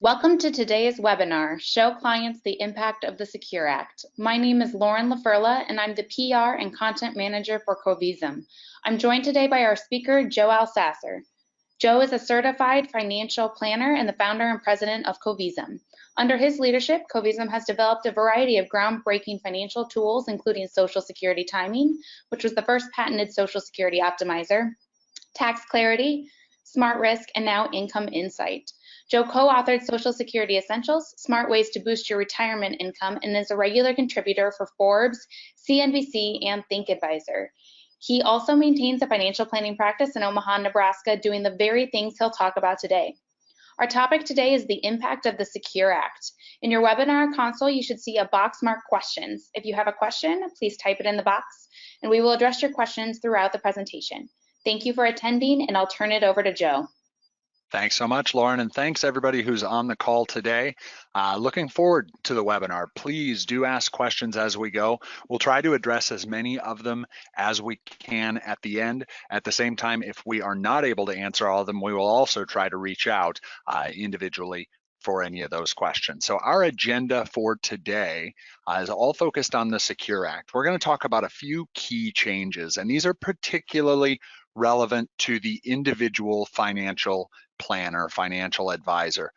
Welcome to today's webinar, Show Clients the Impact of the Secure Act. My name is Lauren LaFurla, and I'm the PR and Content Manager for Covisum. I'm joined today by our speaker, Joe Alsasser. Joe is a certified financial planner and the founder and president of Covisum. Under his leadership, Covisum has developed a variety of groundbreaking financial tools, including Social Security Timing, which was the first patented Social Security optimizer, Tax Clarity, Smart Risk, and now Income Insight. Joe co-authored Social Security Essentials, Smart Ways to Boost Your Retirement Income, and is a regular contributor for Forbes, CNBC, and ThinkAdvisor. He also maintains a financial planning practice in Omaha, Nebraska, doing the very things he'll talk about today. Our topic today is the impact of the Secure Act. In your webinar console, you should see a box marked questions. If you have a question, please type it in the box, and we will address your questions throughout the presentation. Thank you for attending, and I'll turn it over to Joe. Thanks so much, Lauren, and thanks everybody who's on the call today. Looking forward to the webinar. Please do ask questions as we go. We'll try to address as many of them as we can at the end. At the same time, if we are not able to answer all of them, we will also try to reach out individually for any of those questions. So our agenda for today is all focused on the Secure Act. We're going to talk about a few key changes, and these are particularly relevant to the individual financial planner, financial advisor.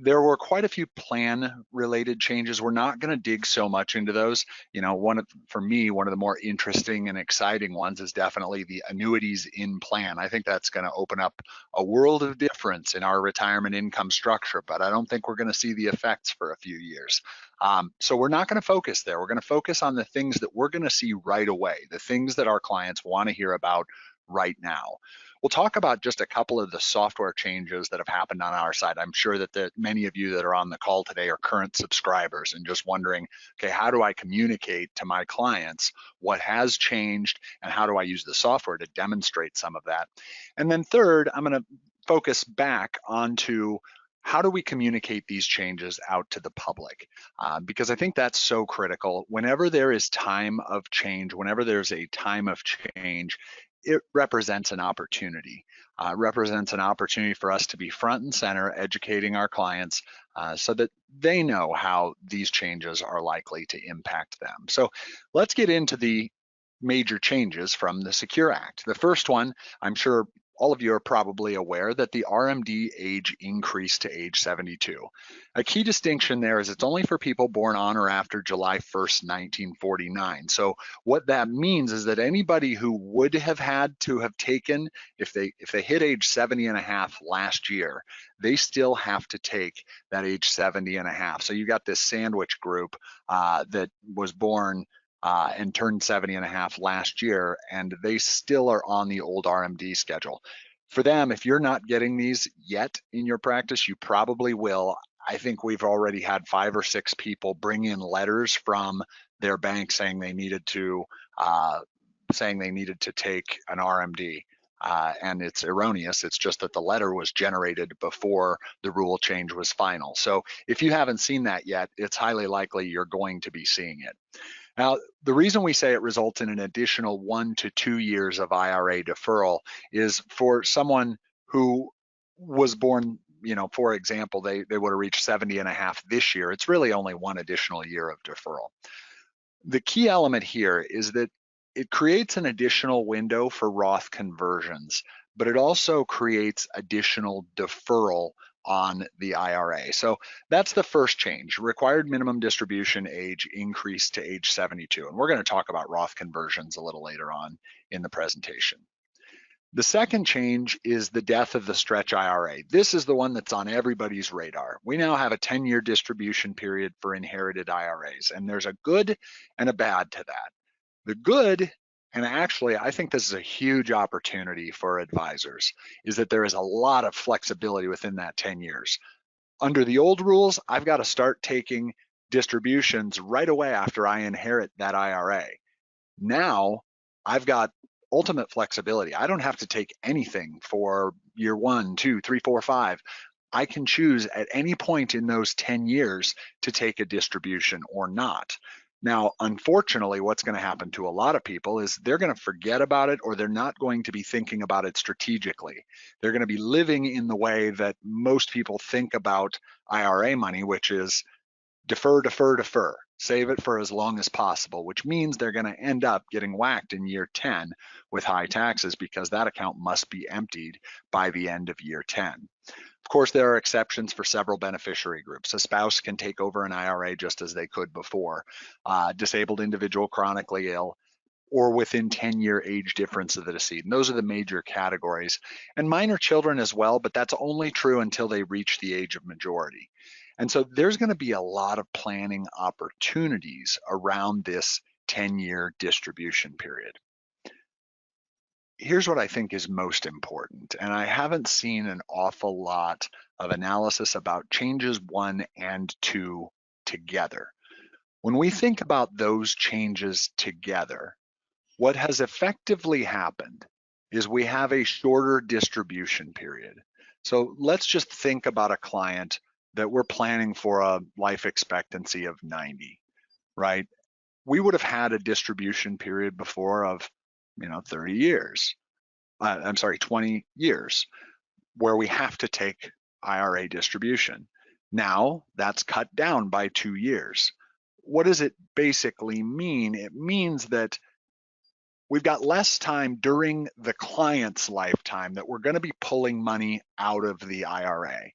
There were quite a few plan related changes. We're not going to dig so much into those. You know, for me, one of the more interesting and exciting ones is definitely the annuities in plan. I think that's going to open up a world of difference in our retirement income structure, but I don't think we're going to see the effects for a few years. So we're not going to focus there. We're going to focus on the things that we're going to see right away, the things that our clients want to hear about right now. We'll talk about just a couple of the software changes that have happened on our side. I'm sure that many of you that are on the call today are current subscribers and just wondering, okay, how do I communicate to my clients what has changed and how do I use the software to demonstrate some of that? And then third, I'm going to focus back onto how do we communicate these changes out to the public? Because I think that's so critical. Whenever there is time of change, whenever there's a time of change, it represents an opportunity. Represents an opportunity for us to be front and center, educating our clients so that they know how these changes are likely to impact them. So let's get into the major changes from the Secure Act. The first one, I'm sure all of you are probably aware that the RMD age increased to age 72. A key distinction there is it's only for people born on or after July 1st, 1949. So what that means is that anybody who would have had to have taken, if they hit age 70 and a half last year, they still have to take that age 70 and a half. So you got this sandwich group that was born and turned 70 and a half last year, and they still are on the old RMD schedule. For them, if you're not getting these yet in your practice, you probably will. I think we've already had 5 or 6 people bring in letters from their bank saying they needed to take an RMD. And it's erroneous. It's just that the letter was generated before the rule change was final. So if you haven't seen that yet, it's highly likely you're going to be seeing it. Now, the reason we say it results in an additional 1 to 2 years of IRA deferral is for someone who was born, you know, for example, they would have reached 70 and a half this year. It's really only 1 additional year of deferral. The key element here is that it creates an additional window for Roth conversions, but it also creates additional deferral on the IRA. So that's the first change. Required minimum distribution age increased to age 72. And we're going to talk about Roth conversions a little later on in the presentation. The second change is the death of the Stretch IRA. This is the one that's on everybody's radar. We now have a 10-year distribution period for inherited IRAs, and there's a good and a bad to that. The good, and actually I think this is a huge opportunity for advisors, is that there is a lot of flexibility within that 10 years. Under the old rules, I've got to start taking distributions right away after I inherit that IRA. Now, I've got ultimate flexibility. I don't have to take anything for year 1, 2, 3, 4, 5. I can choose at any point in those 10 years to take a distribution or not. Now, unfortunately, what's going to happen to a lot of people is they're going to forget about it, or they're not going to be thinking about it strategically. They're going to be living in the way that most people think about IRA money, which is defer, defer, defer. Save it for as long as possible, which means they're going to end up getting whacked in year 10 with high taxes because that account must be emptied by the end of year 10. Of course, there are exceptions for several beneficiary groups. A spouse can take over an IRA just as they could before. Disabled individual, chronically ill, or within 10-year age difference of the decedent. And those are the major categories. And minor children as well, but that's only true until they reach the age of majority. And so there's going to be a lot of planning opportunities around this 10-year distribution period. Here's what I think is most important, and I haven't seen an awful lot of analysis about changes 1 and 2 together. When we think about those changes together, what has effectively happened is we have a shorter distribution period. So let's just think about a client that we're planning for a life expectancy of 90, right? We would have had a distribution period before of 30 years. 20 years, where we have to take IRA distribution. Now that's cut down by 2 years. What does it basically mean? It means that we've got less time during the client's lifetime that we're going to be pulling money out of the IRA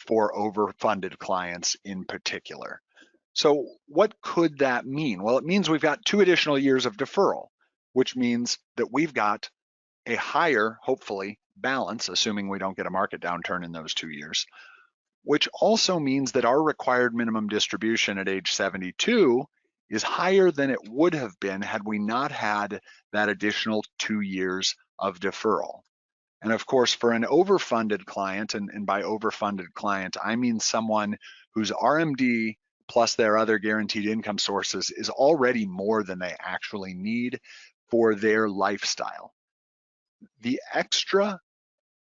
for overfunded clients in particular. So what could that mean? Well, it means we've got 2 additional years of deferral, which means that we've got a higher, hopefully, balance, assuming we don't get a market downturn in those 2 years, which also means that our required minimum distribution at age 72 is higher than it would have been had we not had that additional 2 years of deferral. And of course, for an overfunded client, and by overfunded client, I mean someone whose RMD plus their other guaranteed income sources is already more than they actually need for their lifestyle. The extra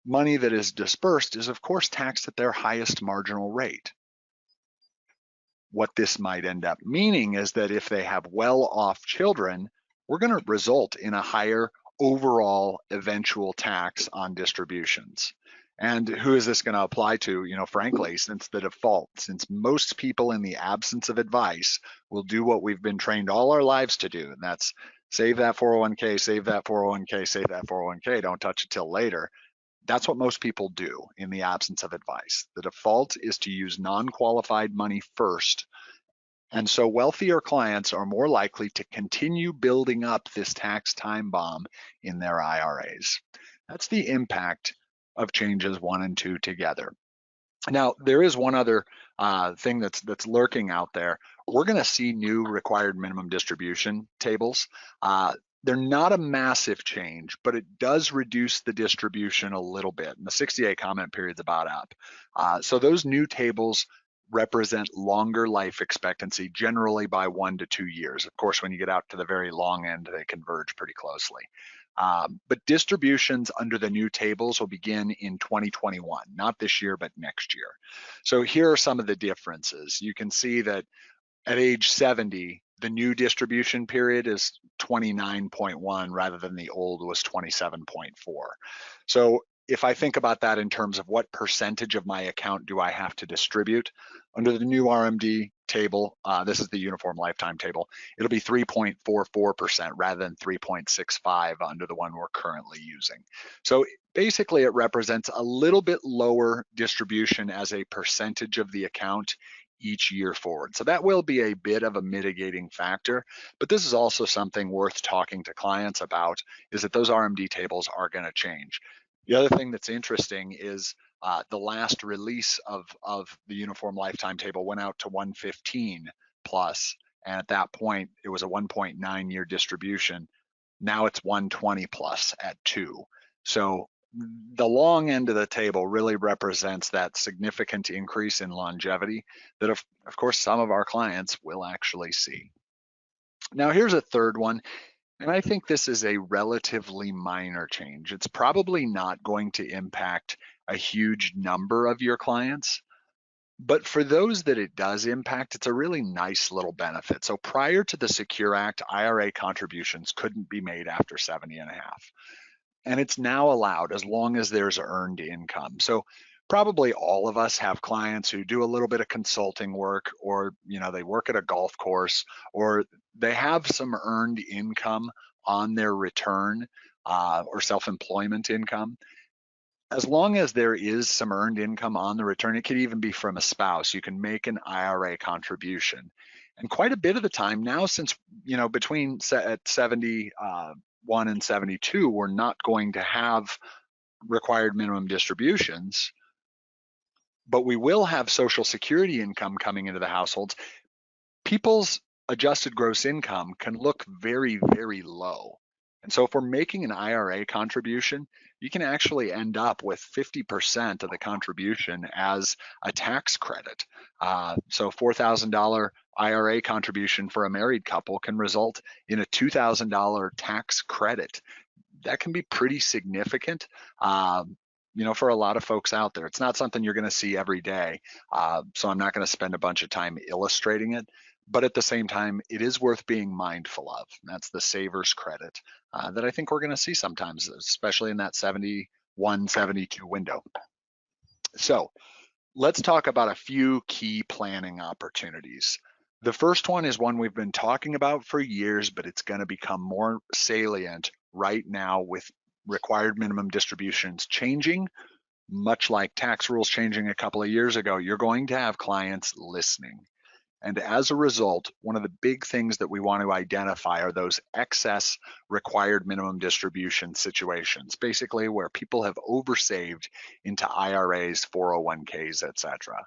money that is dispersed is, of course, taxed at their highest marginal rate. What this might end up meaning is that if they have well-off children, we're going to result in a higher overall eventual tax on distributions. And who is this going to apply to? Frankly, since the default, since most people in the absence of advice will do what we've been trained all our lives to do, and that's save that 401k, save that 401k, save that 401k, don't touch it till later. That's what most people do in the absence of advice. The default is to use non-qualified money first. And so wealthier clients are more likely to continue building up this tax time bomb in their IRAs. That's the impact of changes 1 and 2 together. Now, there is one other thing that's lurking out there. We're going to see new required minimum distribution tables. They're not a massive change, but it does reduce the distribution a little bit. And the 60-day comment period's about up. So those new tables represent longer life expectancy, generally by 1 to 2 years. Of course, when you get out to the very long end, they converge pretty closely. But distributions under the new tables will begin in 2021, not this year, but next year. So here are some of the differences. You can see that at age 70, the new distribution period is 29.1 rather than the old was 27.4. So if I think about that in terms of what percentage of my account do I have to distribute, under the new RMD table, this is the uniform lifetime table, it'll be 3.44% rather than 3.65 under the one we're currently using. So basically it represents a little bit lower distribution as a percentage of the account each year forward. So that will be a bit of a mitigating factor, but this is also something worth talking to clients about, is that those RMD tables are going to change. The other thing that's interesting is the last release of the uniform lifetime table went out to 115 plus, and at that point it was a 1.9 year distribution. Now it's 120 plus at 2. So the long end of the table really represents that significant increase in longevity that of course some of our clients will actually see. Now here's a third one, and I think this is a relatively minor change. It's probably not going to impact a huge number of your clients, But for those that it does impact, it's a really nice little benefit. So prior to the Secure Act, IRA contributions couldn't be made after 70 and a half. And it's now allowed as long as there's earned income. So probably all of us have clients who do a little bit of consulting work, or they work at a golf course, or they have some earned income on their return, or self-employment income. As long as there is some earned income on the return, it could even be from a spouse, you can make an IRA contribution. And quite a bit of the time now, since between at 71 and 72, we're not going to have required minimum distributions, but we will have Social Security income coming into the households. People's adjusted gross income can look very, very low. And so if we're making an IRA contribution, you can actually end up with 50% of the contribution as a tax credit. So $4,000 IRA contribution for a married couple can result in a $2,000 tax credit. That can be pretty significant, for a lot of folks out there. It's not something you're going to see every day. So I'm not going to spend a bunch of time illustrating it. But at the same time, it is worth being mindful of. That's the saver's credit that I think we're going to see sometimes, especially in that 71, 72 window. So let's talk about a few key planning opportunities. The first one is one we've been talking about for years, but it's going to become more salient right now with required minimum distributions changing. Much like tax rules changing a couple of years ago, you're going to have clients listening. And as a result, one of the big things that we want to identify are those excess required minimum distribution situations, basically where people have oversaved into IRAs, 401ks, etc.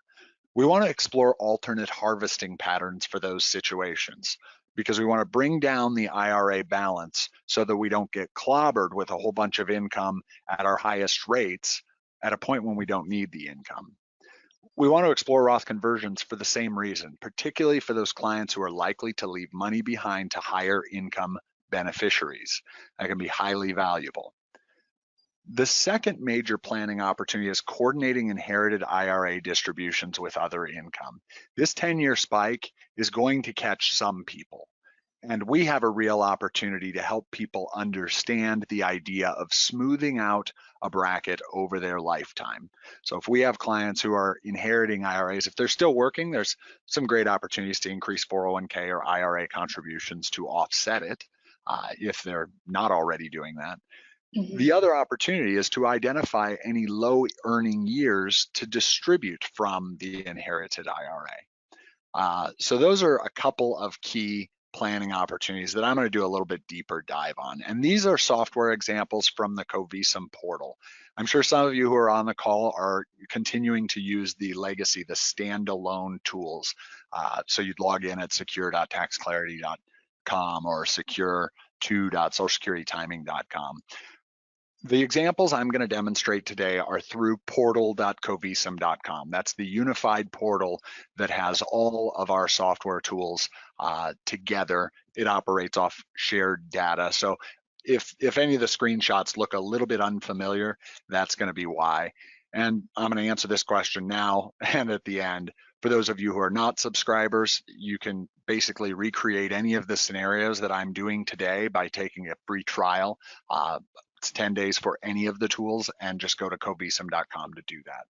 We want to explore alternate harvesting patterns for those situations because we want to bring down the IRA balance so that we don't get clobbered with a whole bunch of income at our highest rates at a point when we don't need the income. We want to explore Roth conversions for the same reason, particularly for those clients who are likely to leave money behind to higher income beneficiaries. That can be highly valuable. The second major planning opportunity is coordinating inherited IRA distributions with other income. This 10-year spike is going to catch some people. And we have a real opportunity to help people understand the idea of smoothing out a bracket over their lifetime. So if we have clients who are inheriting IRAs, if they're still working, there's some great opportunities to increase 401k or IRA contributions to offset it if they're not already doing that. Mm-hmm. The other opportunity is to identify any low earning years to distribute from the inherited IRA. So those are a couple of key planning opportunities that I'm going to do a little bit deeper dive on. And these are software examples from the Covisum portal. I'm sure some of you who are on the call are continuing to use the legacy, the standalone tools. So you'd log in at secure.taxclarity.com or secure2.socialsecuritytiming.com. The examples I'm going to demonstrate today are through portal.covisum.com. That's the unified portal that has all of our software tools together. It operates off shared data. So if any of the screenshots look a little bit unfamiliar, that's going to be why. And I'm going to answer this question now and at the end. For those of you who are not subscribers, you can basically recreate any of the scenarios that I'm doing today by taking a free trial. It's 10 days for any of the tools, and just go to covisum.com to do that.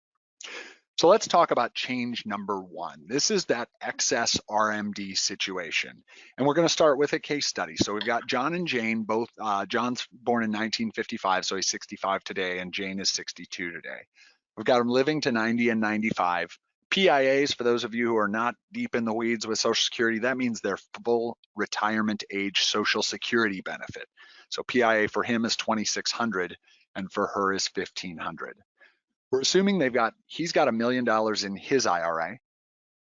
So let's talk about change number one. This is that excess RMD situation. And we're going to start with a case study. So we've got John and Jane, both, John's born in 1955, so he's 65 today, and Jane is 62 today. We've got them living to 90 and 95. PIAs, for those of you who are not deep in the weeds with Social Security, that means their full retirement age Social Security benefit. So PIA for him is $2,600 and for her is $1,500. We're assuming he's got $1 million in his IRA,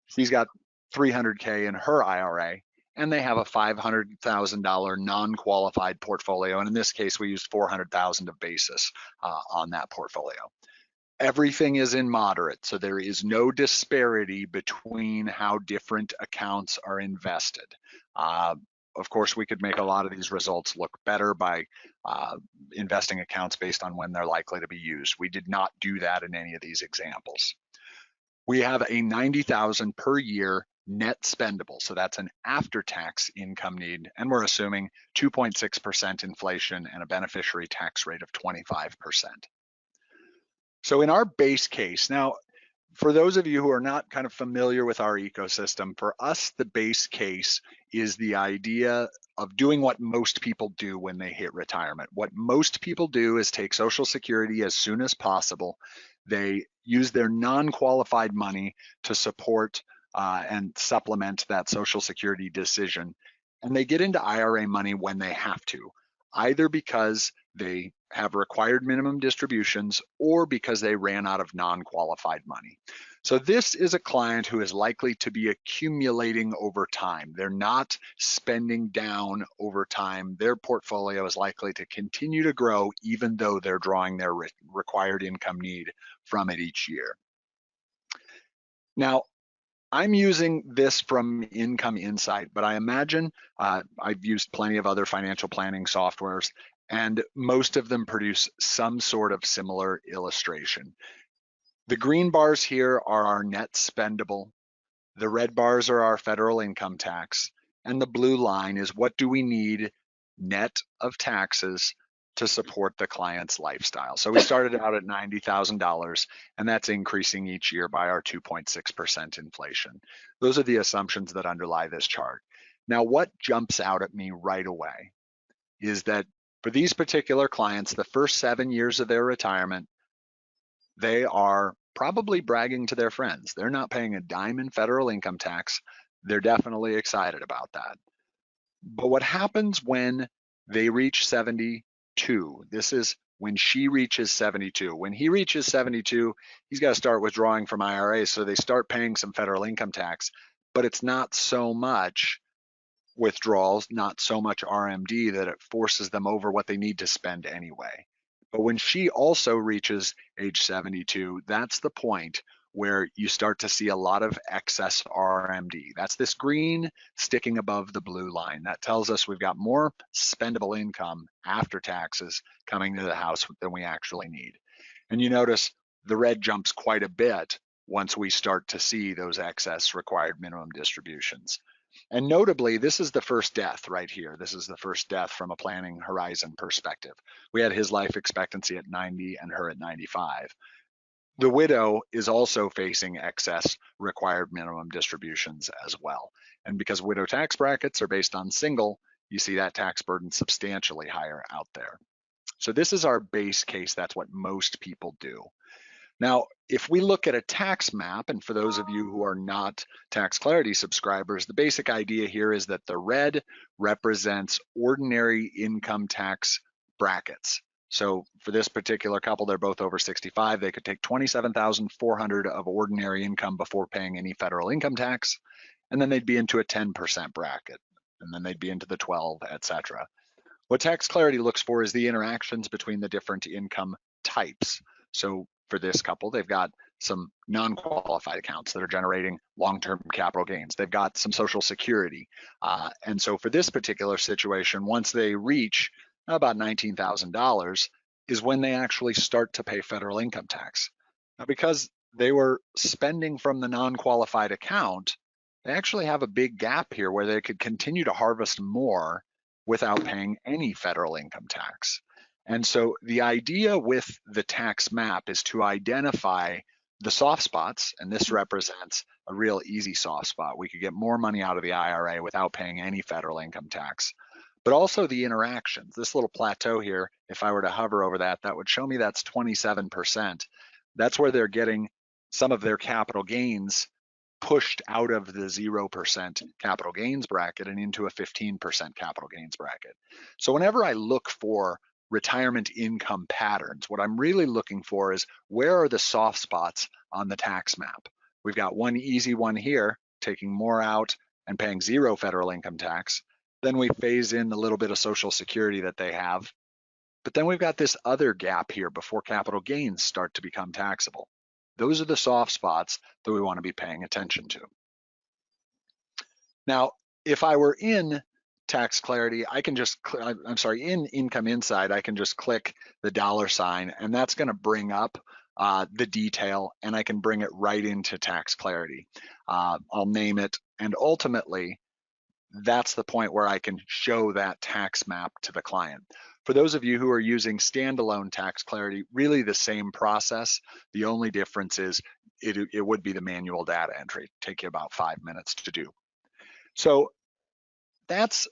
she's got $300K in her IRA, and they have a $500,000 non-qualified portfolio. And in this case, we used $400,000 of basis on that portfolio. Everything is in moderate, so there is no disparity between how different accounts are invested. Of course, we could make a lot of these results look better by investing accounts based on when they're likely to be used. We did not do that in any of these examples. we have a $90,000 per year net spendable. So that's an after-tax income need, and we're assuming 2.6% inflation and a beneficiary tax rate of 25%. So in our base case, now, for those of you who are not kind of familiar with our ecosystem, for us, the base case is the idea of doing what most people do when they hit retirement. What most people do is take Social Security as soon as possible. They use their non-qualified money to support and supplement that Social Security decision. And they get into IRA money when they have to, either because they have required minimum distributions or because they ran out of non-qualified money. So this is a client who is likely to be accumulating over time. They're not spending down over time. Their portfolio is likely to continue to grow even though they're drawing their required income need from it each year. Now, I'm using this from Income Insight, but I imagine I've used plenty of other financial planning softwares, and most of them produce some sort of similar illustration. The green bars here are our net spendable. The red bars are our federal income tax, and the blue line is what do we need net of taxes to support the client's lifestyle. So we started out at $90,000, and that's increasing each year by our 2.6% inflation. Those are the assumptions that underlie this chart. Now, what jumps out at me right away is that for these particular clients, the first 7 years of their retirement, they are probably bragging to their friends. They're not paying a dime in federal income tax. They're definitely excited about that. But what happens when they reach 72? This is when she reaches 72. When he reaches 72, he's got to start withdrawing from IRAs. So they start paying some federal income tax, but it's not so much withdrawals, not so much RMD that it forces them over what they need to spend anyway. But when she also reaches age 72, that's the point where you start to see a lot of excess RMD. That's this green sticking above the blue line. That tells us we've got more spendable income after taxes coming to the house than we actually need. And you notice the red jumps quite a bit once we start to see those excess required minimum distributions. And notably, this is the first death right here. This is the first death from a planning horizon perspective. We had his life expectancy at 90 and her at 95. The widow is also facing excess required minimum distributions as well. And because widow tax brackets are based on single, you see that tax burden substantially higher out there. So this is our base case. That's what most people do. Now, if we look at a tax map, and for those of you who are not Tax Clarity subscribers, the basic idea here is that the red represents ordinary income tax brackets. So for this particular couple, they're both over 65. They could take $27,400 of ordinary income before paying any federal income tax, and then they'd be into a 10% bracket, and then they'd be into the 12, etc. What Tax Clarity looks for is the interactions between the different income types. So for this couple, they've got some non-qualified accounts that are generating long-term capital gains. They've got some Social Security. And so for this particular situation, once they reach about $19,000 is when they actually start to pay federal income tax. Now, because they were spending from the non-qualified account, they actually have a big gap here where they could continue to harvest more without paying any federal income tax. And so the idea with the tax map is to identify the soft spots, and this represents a real easy soft spot. We could get more money out of the IRA without paying any federal income tax, but also the interactions. This little plateau here, if I were to hover over that, that would show me that's 27%. That's where they're getting some of their capital gains pushed out of the 0% capital gains bracket and into a 15% capital gains bracket. So whenever I look for retirement income patterns, what I'm really looking for is where are the soft spots on the tax map. We've got one easy one here, taking more out and paying 0 federal income tax. Then we phase in a little bit of Social Security that they have. But then we've got this other gap here before capital gains start to become taxable. Those are the soft spots that we want to be paying attention to. Now, if I were in Tax Clarity, I can just, in Income Insight, I can just click the $, and that's going to bring up the detail, and I can bring it right into tax clarity. I'll name it, and ultimately, that's the point where I can show that tax map to the client. For those of you who are using standalone tax clarity, really the same process. The only difference is it would be the manual data entry. Take you about 5 minutes to do. So that's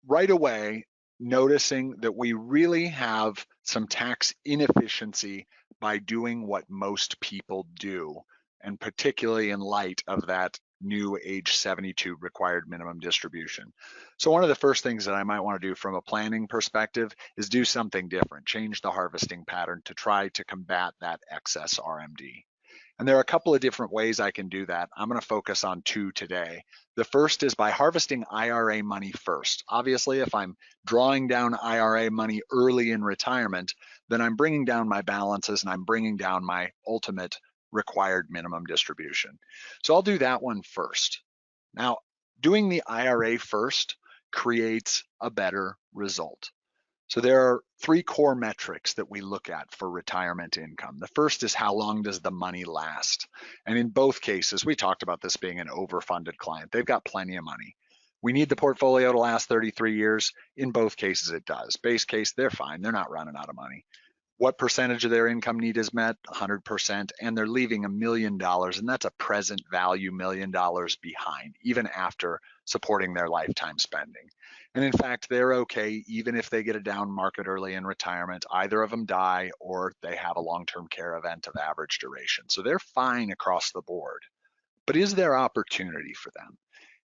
right away noticing that we really have some tax inefficiency by doing what most people do, and particularly in light of that new age 72 required minimum distribution. So one of the first things that I might want to do from a planning perspective is do something different, change the harvesting pattern to try to combat that excess RMD. And there are a couple of different ways I can do that. I'm going to focus on two today. The first is by harvesting IRA money first. Obviously, if I'm drawing down IRA money early in retirement, then I'm bringing down my balances and I'm bringing down my ultimate required minimum distribution. So I'll do that one first. Now, doing the IRA first creates a better result. So there are three core metrics that we look at for retirement income. The first is how long does the money last? And in both cases, we talked about this being an overfunded client. They've got plenty of money. We need the portfolio to last 33 years. In both cases, it does. Base case, they're fine. They're not running out of money. What percentage of their income need is met? 100%. And they're leaving $1 million. And that's a present value $1 million behind, even after supporting their lifetime spending. And in fact, they're okay even if they get a down market early in retirement. Either of them die or they have a long-term care event of average duration. So they're fine across the board. But is there opportunity for them?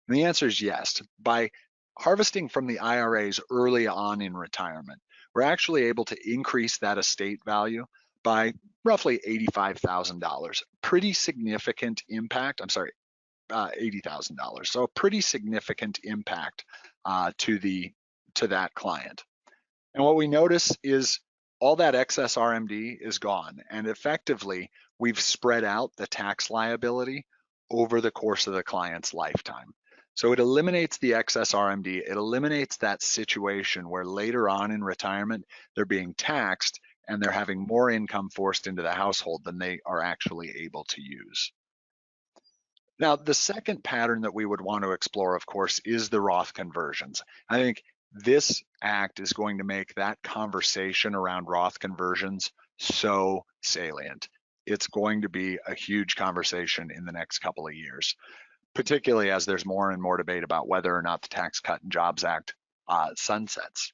And the answer is yes. By harvesting from the IRAs early on in retirement, we're actually able to increase that estate value by roughly $85,000. Pretty significant impact. I'm sorry, $80,000. So a pretty significant impact to that client. And what we notice is all that excess RMD is gone, and effectively we've spread out the tax liability over the course of the client's lifetime. So it eliminates the excess RMD. It eliminates that situation where later on in retirement they're being taxed and they're having more income forced into the household than they are actually able to use. Now, the second pattern that we would want to explore, of course, is the Roth conversions. I think this act is going to make that conversation around Roth conversions so salient. It's going to be a huge conversation in the next couple of years, particularly as there's more and more debate about whether or not the Tax Cut and Jobs Act sunsets.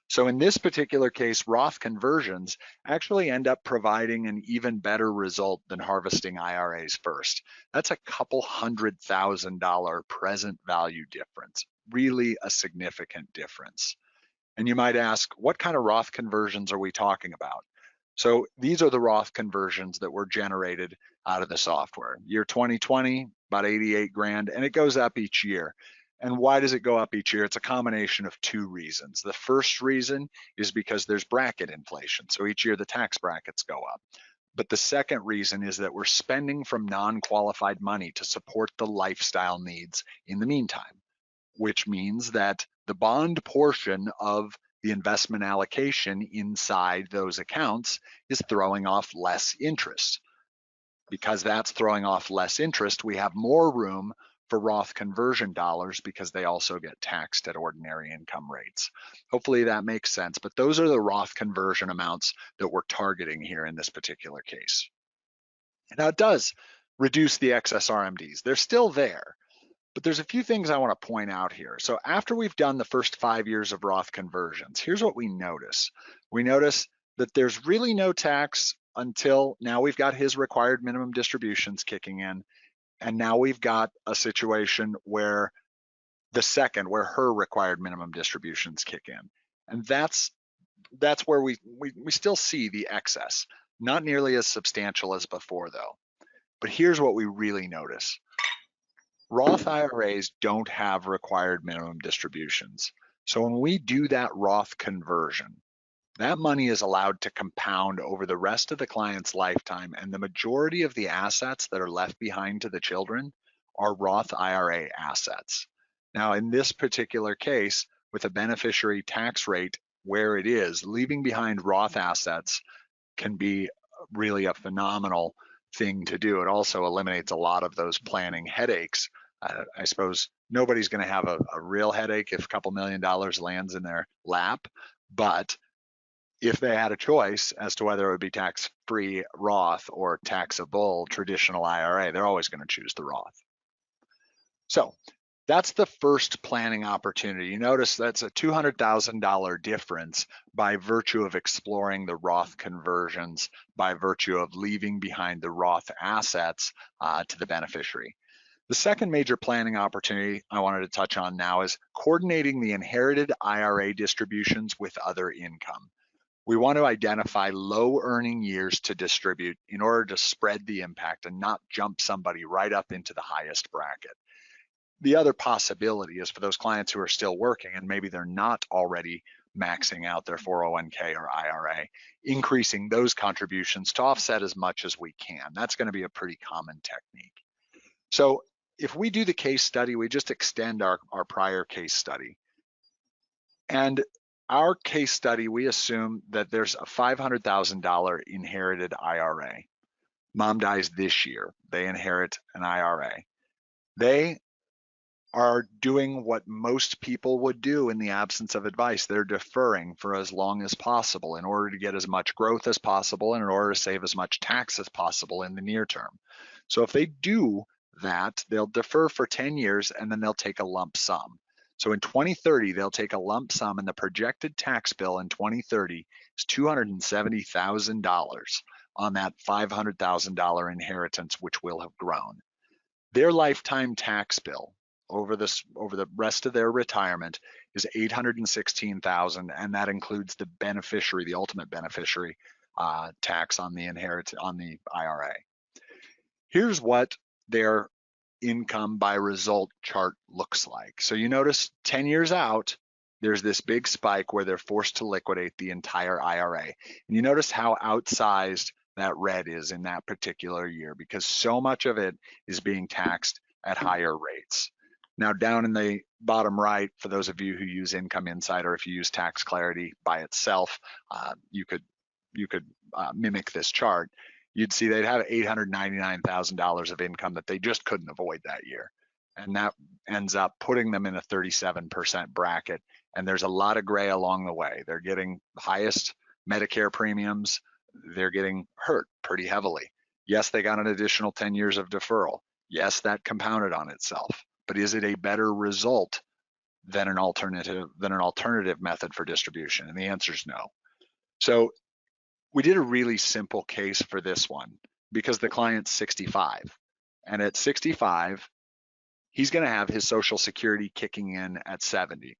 So in this particular case, Roth conversions actually end up providing an even better result than harvesting IRAs first. That's a couple $100,000 present value difference, really a significant difference. And you might ask, what kind of Roth conversions are we talking about? So these are the Roth conversions that were generated out of the software. Year 2020, about 88 grand, and it goes up each year. And why does it go up each year? It's a combination of two reasons. The first reason is because there's bracket inflation. So each year the tax brackets go up. But the second reason is that we're spending from non-qualified money to support the lifestyle needs in the meantime, which means that the bond portion of the investment allocation inside those accounts is throwing off less interest. Because that's throwing off less interest, we have more room for Roth conversion dollars because they also get taxed at ordinary income rates. Hopefully that makes sense, but those are the Roth conversion amounts that we're targeting here in this particular case. Now it does reduce the excess RMDs. They're still there, but there's a few things I want to point out here. So after we've done the first 5 years of Roth conversions, here's what we notice. We notice that there's really no tax until now we've got his required minimum distributions kicking in. And now we've got a situation where where her required minimum distributions kick in. And that's where we still see the excess. Not nearly as substantial as before though. But here's what we really notice. Roth IRAs don't have required minimum distributions. So when we do that Roth conversion, that money is allowed to compound over the rest of the client's lifetime, and the majority of the assets that are left behind to the children are Roth IRA assets. Now, in this particular case, with a beneficiary tax rate where it is, leaving behind Roth assets can be really a phenomenal thing to do. It also eliminates a lot of those planning headaches. I suppose nobody's going to have a real headache if a couple $1 million lands in their lap, but if they had a choice as to whether it would be tax-free Roth or taxable traditional IRA, they're always going to choose the Roth. So that's the first planning opportunity. You notice that's a $200,000 difference by virtue of exploring the Roth conversions, by virtue of leaving behind the Roth assets to the beneficiary. The second major planning opportunity I wanted to touch on now is coordinating the inherited IRA distributions with other income. We want to identify low earning years to distribute in order to spread the impact and not jump somebody right up into the highest bracket. The other possibility is for those clients who are still working and maybe they're not already maxing out their 401k or IRA, increasing those contributions to offset as much as we can. That's going to be a pretty common technique. So if we do the case study, we just extend our prior case study. And our case study, we assume that there's a $500,000 inherited IRA. Mom dies this year. They inherit an IRA. They are doing what most people would do in the absence of advice. They're deferring for as long as possible in order to get as much growth as possible and in order to save as much tax as possible in the near term. So if they do that, they'll defer for 10 years and then they'll take a lump sum. So in 2030, they'll take a lump sum, and the projected tax bill in 2030 is $270,000 on that $500,000 inheritance, which will have grown. Their lifetime tax bill over the rest of their retirement is $816,000, and that includes the beneficiary, the ultimate beneficiary tax on the IRA. Here's what their income by result chart looks like. So you notice 10 years out, there's this big spike where they're forced to liquidate the entire IRA. And you notice how outsized that red is in that particular year because so much of it is being taxed at higher rates. Now down in the bottom right, for those of you who use Income Insider, if you use Tax Clarity by itself, you could mimic this chart. You'd see they'd have $899,000 of income that they just couldn't avoid that year. And that ends up putting them in a 37% bracket. And there's a lot of gray along the way. They're getting the highest Medicare premiums. They're getting hurt pretty heavily. Yes, they got an additional 10 years of deferral. Yes, that compounded on itself. But is it a better result than an alternative method for distribution? And the answer is no. So we did a really simple case for this one because the client's 65. And at 65, he's going to have his Social Security kicking in at 70.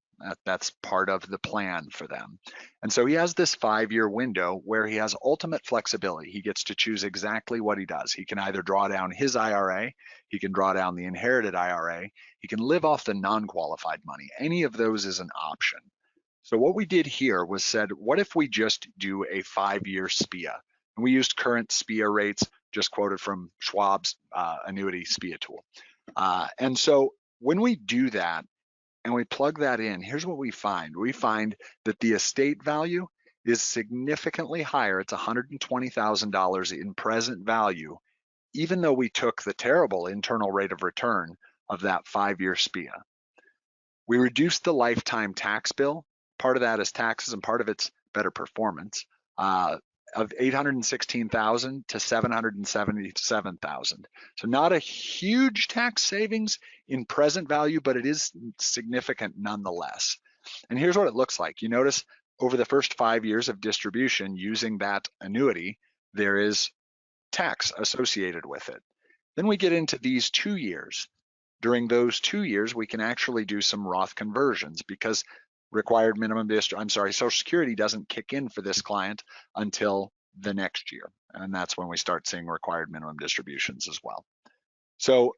That's part of the plan for them. And so he has this 5-year window where he has ultimate flexibility. He gets to choose exactly what he does. He can either draw down his IRA, he can draw down the inherited IRA, he can live off the non-qualified money. Any of those is an option. So what we did here was said, what if we just do a 5-year SPIA? And we used current SPIA rates, just quoted from Schwab's annuity SPIA tool. And so when we do that and we plug that in, here's what we find. We find that the estate value is significantly higher. It's $120,000 in present value, even though we took the terrible internal rate of return of that 5-year SPIA. We reduced the lifetime tax bill. Part of that is taxes and part of it's better performance, of $816,000 to $777,000. So not a huge tax savings in present value, but it is significant nonetheless. And here's what it looks like. You notice over the first 5 years of distribution using that annuity, there is tax associated with it. Then we get into these 2 years. During those 2 years, we can actually do some Roth conversions because Social Security doesn't kick in for this client until the next year. And that's when we start seeing required minimum distributions as well. So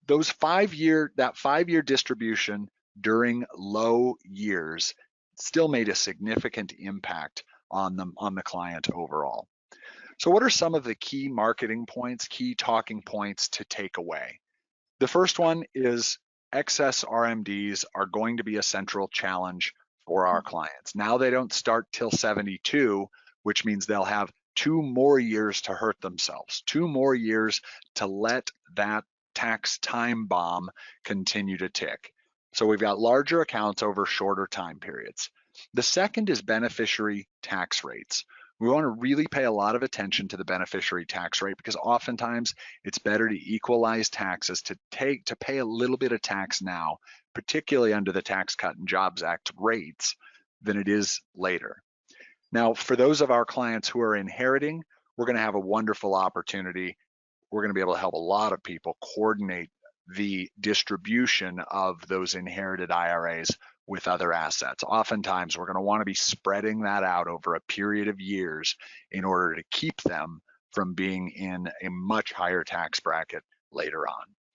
that 5-year distribution during low years still made a significant impact on the client overall. So what are some of the key marketing points, key talking points to take away? The first one is excess RMDs are going to be a central challenge for our clients. Now they don't start till 72, which means they'll have 2 more years to hurt themselves, 2 more years to let that tax time bomb continue to tick. So we've got larger accounts over shorter time periods. The second is beneficiary tax rates. We want to really pay a lot of attention to the beneficiary tax rate because oftentimes it's better to equalize taxes, to pay a little bit of tax now, particularly under the Tax Cut and Jobs Act rates, than it is later. Now, for those of our clients who are inheriting, we're going to have a wonderful opportunity. We're going to be able to help a lot of people coordinate the distribution of those inherited IRAs with other assets. Oftentimes, we're going to want to be spreading that out over a period of years in order to keep them from being in a much higher tax bracket later on.